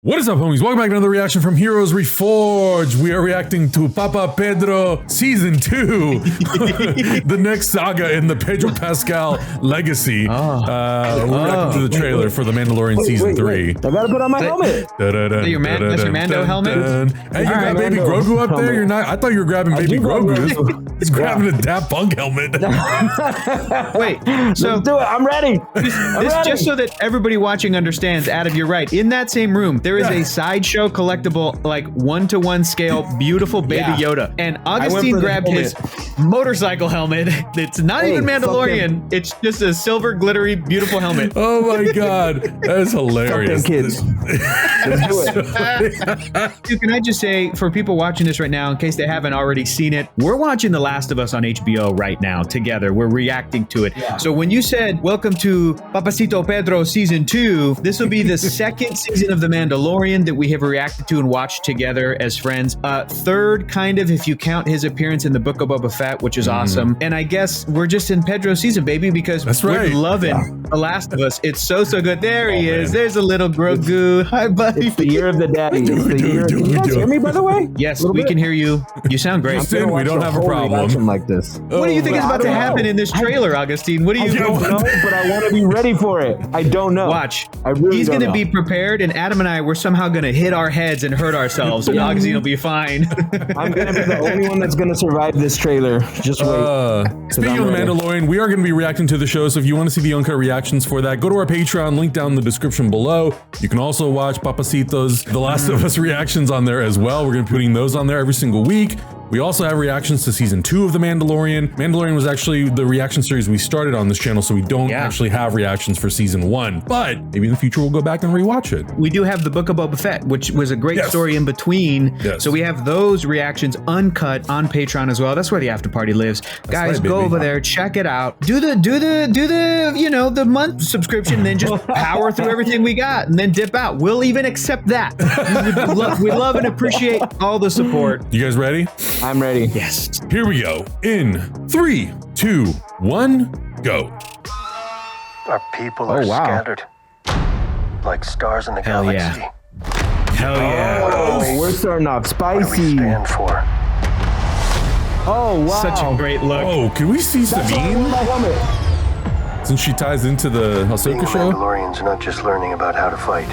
What is up, homies? Welcome back to another reaction from Heroes Reforged. We are reacting to Papa Pedro Season 2, the next saga in the Pedro Pascal legacy. We're reacting to the trailer for the Mandalorian Season 3. I gotta put on my helmet. That's your Mando helmet? Hey, you got Baby Grogu up there? You're not. I thought you were grabbing Baby Grogu. He's grabbing a Daft Punk helmet. Wait, so Let's do it. I'm ready. Just so that everybody watching understands, Adam, you're right. In that same room, there is a sideshow collectible, like 1-to-1 scale, beautiful Baby Yoda. And Augustine grabbed his motorcycle helmet. It's not even Mandalorian. It's just a silver, glittery, beautiful helmet. Oh my God. That is hilarious. Kids. Let's do it. Dude, can I just say, for people watching this right now, in case they haven't already seen it, we're watching The Last of Us on HBO right now together. We're reacting to it. Yeah. So when you said, welcome to Papacito Pedro Season 2, this will be the second season of The Mandalorian that we have reacted to and watched together as friends. Third, kind of, if you count his appearance in the Book of Boba Fett, which is awesome. And I guess we're just in Pedro season, baby, because we're loving The Last of Us. It's so good. There he is. There's a little Grogu. Hi, buddy. It's the year of the daddy. Can you guys hear me, by the way? Yes, we can hear you. You sound great. We don't have a problem. Like this. What do you think is about to happen in this trailer, Augustine? What do you don't know, but I want to be ready for it. I don't know. Watch. I really He's going to be prepared, and Adam and I, we're somehow going to hit our heads and hurt ourselves, and Augustine will be fine. I'm going to be the only one that's going to survive this trailer. Just wait. Speaking of The Mandalorian, we are going to be reacting to the show, so if you want to see the uncut reactions for that, go to our Patreon, link down in the description below. You can also watch Papacito's The Last of Us reactions on there as well. We're going to be putting those on there every single week. We also have reactions to Season 2 of The Mandalorian. Mandalorian was actually the reaction series we started on this channel, so we don't actually have reactions for Season 1. But maybe in the future we'll go back and rewatch it. We do have the Book of Boba Fett, which was a great story in between. So we have those reactions uncut on Patreon as well. That's where the after party lives. Guys, go over there, check it out. Do the you know, the month subscription, and then just power through everything we got, and then dip out. We'll even accept that. We love and appreciate all the support. You guys ready? I'm ready. Yes. Here we go. In 3, 2, 1, go. Our people are scattered like stars in the galaxy. Hell yeah. Oh, we're starting off spicy. What do we stand for? Oh, wow. Such a great look. Oh, can we see Sabine? Since she ties into the Ahsoka show? Mandalorians are not just learning about how to fight.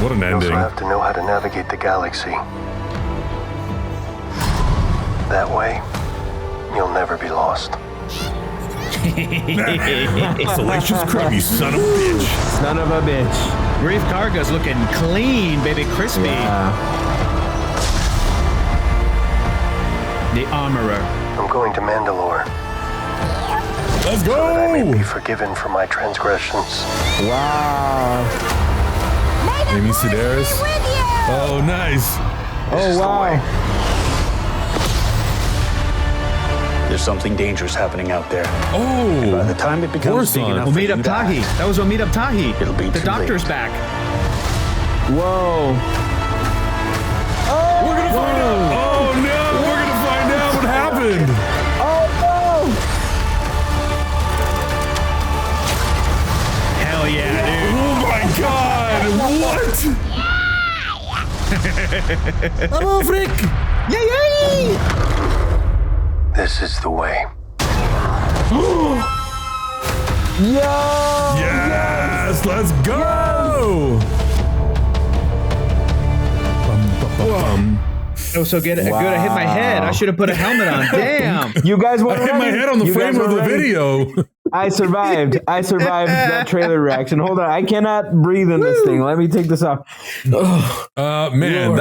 What an ending. You also have to know how to navigate the galaxy. That way, you'll never be lost. Salacious crumb, you son of a bitch. Son of a bitch. Reef Karga's looking clean, baby, crispy. The Armorer. I'm going to Mandalore. Let's go! So that I may be forgiven for my transgressions. Wow. Amy Sedaris. Oh, nice. Oh, wow. There's something dangerous happening out there. Oh. And by the time it becomes big enough, we'll meet up Tahi. That was what meet up Tahi. It'll be the doctor's back. Whoa. We're gonna find out. Oh no, we're gonna find out what happened. Oh no. Hell yeah, dude. Oh my God. What? Oh, frick! Yay! This is the way. Yes! Let's go! Oh, so good. Good. I hit my head. I should have put a helmet on. Damn. You guys want I hit my head on the frame of the video. I survived. I survived that trailer reaction. Hold on. I cannot breathe in this thing. Let me take this off. Man,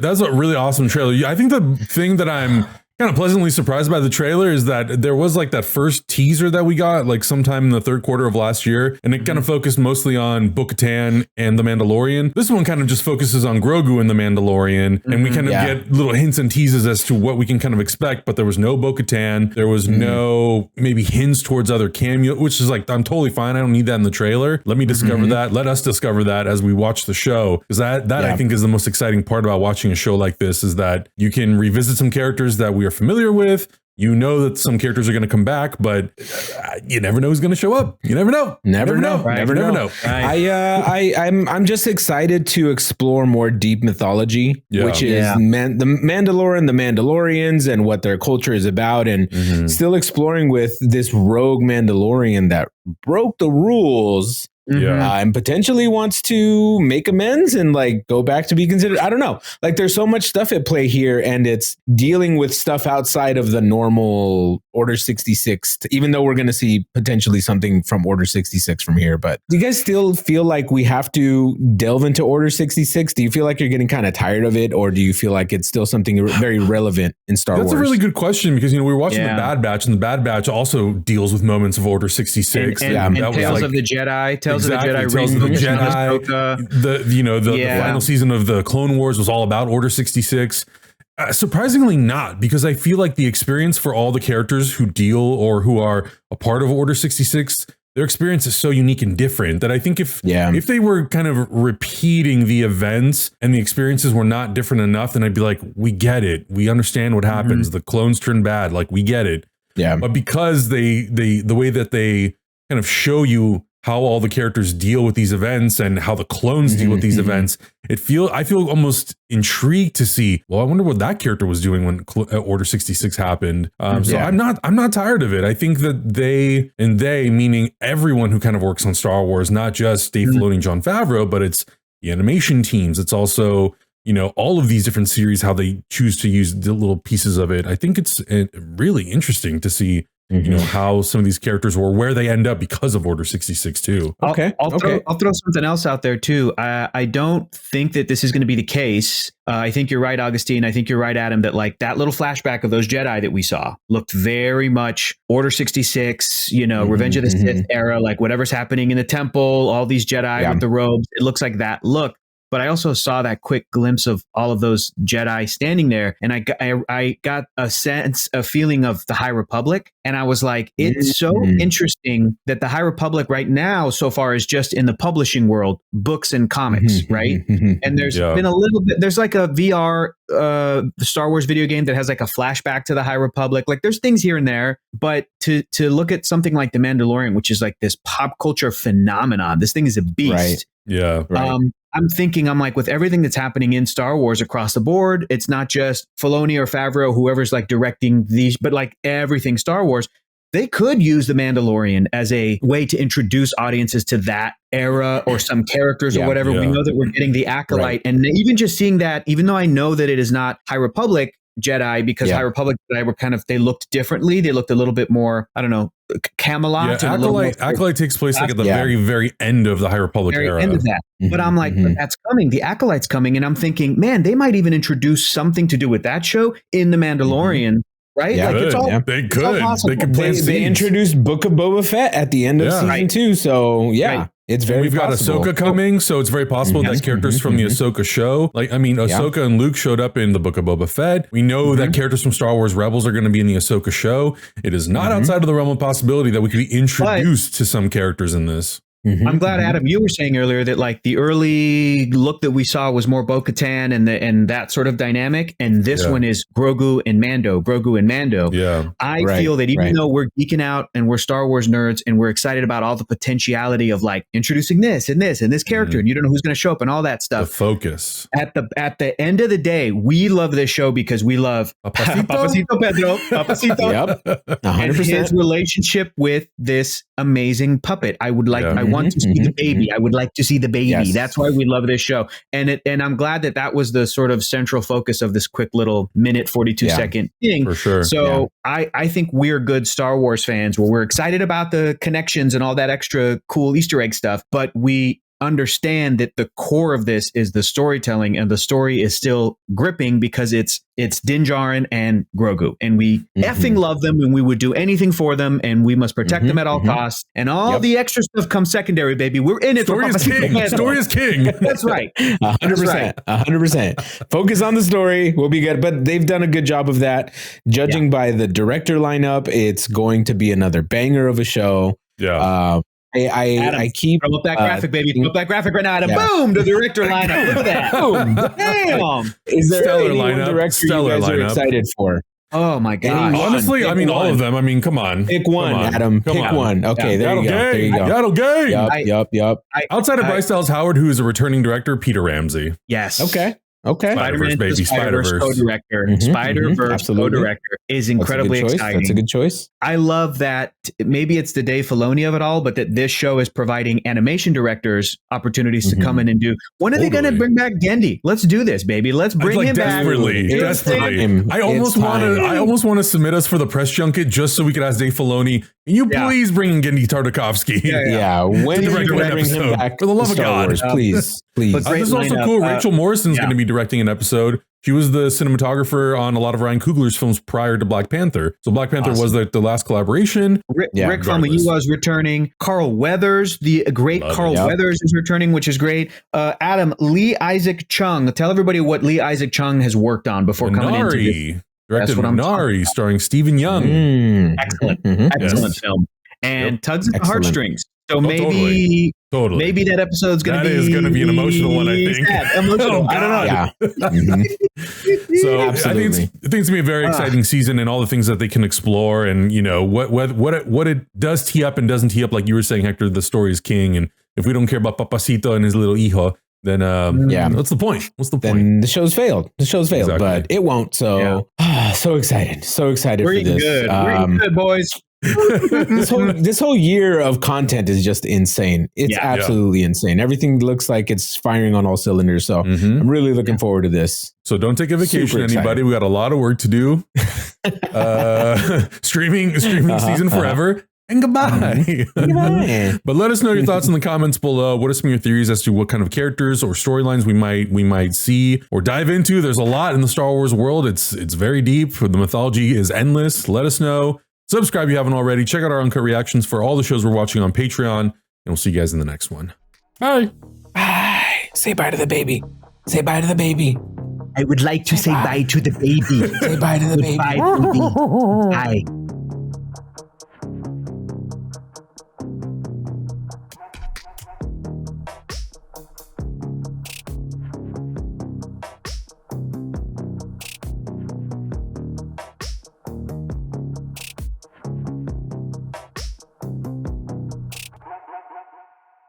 that's a really awesome trailer. I think the thing that I'm kind of pleasantly surprised by the trailer is that there was like that first teaser that we got like sometime in the third quarter of last year, and it kind of focused mostly on Bo-Katan and the Mandalorian. This one kind of just focuses on Grogu and the Mandalorian, and we kind of get little hints and teases as to what we can kind of expect, but there was no Bo-Katan. There was no maybe hints towards other cameo, which is like, I'm totally fine. I don't need that in the trailer. Let me discover that. Let us discover that as we watch the show, because that I think is the most exciting part about watching a show like this, is that you can revisit some characters that we are familiar with. you know that some characters are going to come back, but you never know who's going to show up. You never know. Never know. Right. Never know. Right. I'm just excited to explore more deep mythology, which is the Mandalore and the Mandalorians and what their culture is about, and still exploring with this rogue Mandalorian that broke the rules. And potentially wants to make amends and like go back to be considered. I don't know. Like there's so much stuff at play here, and it's dealing with stuff outside of the normal Order 66, even though we're going to see potentially something from Order 66 from here. But do you guys still feel like we have to delve into Order 66? Do you feel like you're getting kind of tired of it, or do you feel like it's still something very relevant in Star Wars? That's a really good question, because, we were watching the Bad Batch, and the Bad Batch also deals with moments of Order 66. And Tales of the Jedi, Tales of the Jedi, the final season of the Clone Wars was all about Order 66. Surprisingly not, because I feel like the experience for all the characters who deal or who are a part of Order 66, their experience is so unique and different that I think if they were kind of repeating the events and the experiences were not different enough, then I'd be like, we get it. We understand what happens. The clones turn bad. Like, we get it. Yeah. But because the way that they kind of show you how all the characters deal with these events and how the clones deal with these events, I feel almost intrigued to see, well, I wonder what that character was doing when Order 66 happened. So I'm not tired of it. I think that they meaning everyone who kind of works on Star Wars, not just Dave Filoni and Jon Favreau, but it's the animation teams. It's also, all of these different series, how they choose to use the little pieces of it. I think it's really interesting to see how some of these characters or where they end up because of Order 66 too. I'll throw something else out there too. I don't think that this is going to be the case. I think you're right, Augustine. I think you're right, Adam, that like that little flashback of those Jedi that we saw looked very much Order 66, Revenge of the Sith era, like whatever's happening in the temple, all these Jedi with the robes. It looks like that look. But I also saw that quick glimpse of all of those Jedi standing there, and I got a feeling of the High Republic, and I was like, it's so interesting that the High Republic right now, so far, is just in the publishing world, books and comics, right? And there's been a little bit. There's like a VR Star Wars video game that has like a flashback to the High Republic. Like there's things here and there, but to look at something like The Mandalorian, which is like this pop culture phenomenon, this thing is a beast. Right. Yeah. Right. I'm like, with everything that's happening in Star Wars across the board, it's not just Filoni or Favreau, whoever's like directing these, but like everything Star Wars, they could use The Mandalorian as a way to introduce audiences to that era or some characters or whatever. We know that we're getting the Acolyte, and even just seeing that, even though I know that it is not High Republic Jedi, because High Republic Jedi were they looked differently. They looked a little bit more, I don't know, Camelot. Acolyte takes place like at the very, very end of the High Republic era. End of that. But I'm like, but that's coming. The Acolyte's coming. And I'm thinking, man, they might even introduce something to do with that show in The Mandalorian. Right? Yeah, like it's all, they could. They could plant seeds. They introduced Book of Boba Fett at the end of season 2. So it's very We've possible. got Ahsoka coming, so it's very possible that characters from the Ahsoka show, Ahsoka and Luke showed up in the Book of Boba Fett. We know that characters from Star Wars Rebels are going to be in the Ahsoka show. It is not outside of the realm of possibility that we could be introduced to some characters in this. I'm glad, Adam, you were saying earlier that like the early look that we saw was more Bo-Katan and that sort of dynamic, and this one is Grogu and Mando. Yeah, I feel that even though we're geeking out and we're Star Wars nerds and we're excited about all the potentiality of like introducing this and this character, and you don't know who's going to show up and all that stuff. The focus at the end of the day, we love this show because we love Papacito Pedro, Papacito, 100%, and his relationship with this amazing puppet. I want to see the baby. I would like to see the baby. Yes. That's why we love this show. And I'm glad that was the sort of central focus of this quick little minute 42-second thing. For sure. So I think we're good Star Wars fans where we're excited about the connections and all that extra cool Easter egg stuff, but we understand that the core of this is the storytelling, and the story is still gripping because it's Din Djarin and Grogu, and we effing love them, and we would do anything for them, and we must protect them at all costs, and all the extra stuff comes secondary, baby. We're in it. Story is king. Story is king. That's right. 100%. 100%. Focus on the story. We'll be good. But they've done a good job of that. Judging by the director lineup, it's going to be another banger of a show. Yeah. Adam, I keep throw up that graphic, baby. Throw up that graphic right now. Adam. Boom! The director lineup. Look at that. Boom. Damn. Is there any director you guys are excited for? Oh my god! Honestly, I mean, all of them. I mean, come on. Pick one, Adam. Pick one. Okay, there you go. There you go. Yaddle Gay. Yup. Outside of Bryce Dallas Howard, who is a returning director, Peter Ramsey. Yes. Okay. Spider-Verse, baby. Spider-Verse co-director. Spider-Verse co-director is incredibly exciting. That's a good choice. I love that. Maybe it's the Dave Filoni of it all, but that this show is providing animation directors opportunities to come in and do. When are they going to bring back Gendy? Let's do this, baby. Let's bring him desperately, back. Desperately. I almost want to submit us for the press junket just so we could ask Dave Filoni. Can you please bring in Gendy Tartakovsky? Yeah. When are you going to bring him back? For the love of God, please. This is also cool. Rachel Morrison's going to be directing an episode. She was the cinematographer on a lot of Ryan Coogler's films prior to Black Panther. So Black Panther was the last collaboration. Rick Famuyiwa is returning. Carl Weathers, the great Carl Weathers is returning, which is great. Adam, Lee Isaac Chung. Tell everybody what Lee Isaac Chung has worked on before coming into this. Directed Minari, starring Stephen Young. Excellent film. And tugs at the heartstrings. So maybe that episode's going to be... That is going to be an emotional one, I think. Emotional. I don't know. Yeah. So I think it's going to be a very exciting season and all the things that they can explore and, you know, what it does tee up and doesn't tee up. Like you were saying, Hector, the story is king. And if we don't care about Papacito and his little hijo, then what's the point? Then the show's failed. Exactly. But it won't. So so excited. So excited for this. We're good, boys. this whole year of content is just insane. It's absolutely insane. Everything looks like it's firing on all cylinders. So I'm really looking forward to this. So don't take a vacation, anybody. We got a lot of work to do. Streaming season forever. And goodbye. But let us know your thoughts in the comments below. What are some of your theories as to what kind of characters or storylines we might see or dive into? There's a lot in the Star Wars world. It's very deep. The mythology is endless. Let us know. Subscribe if you haven't already. Check out our uncut reactions for all the shows we're watching on Patreon. And we'll see you guys in the next one. Bye. Bye. Say bye to the baby. Say bye to the baby. I would like to say bye to the baby. Say bye to the baby. Bye, baby. Bye.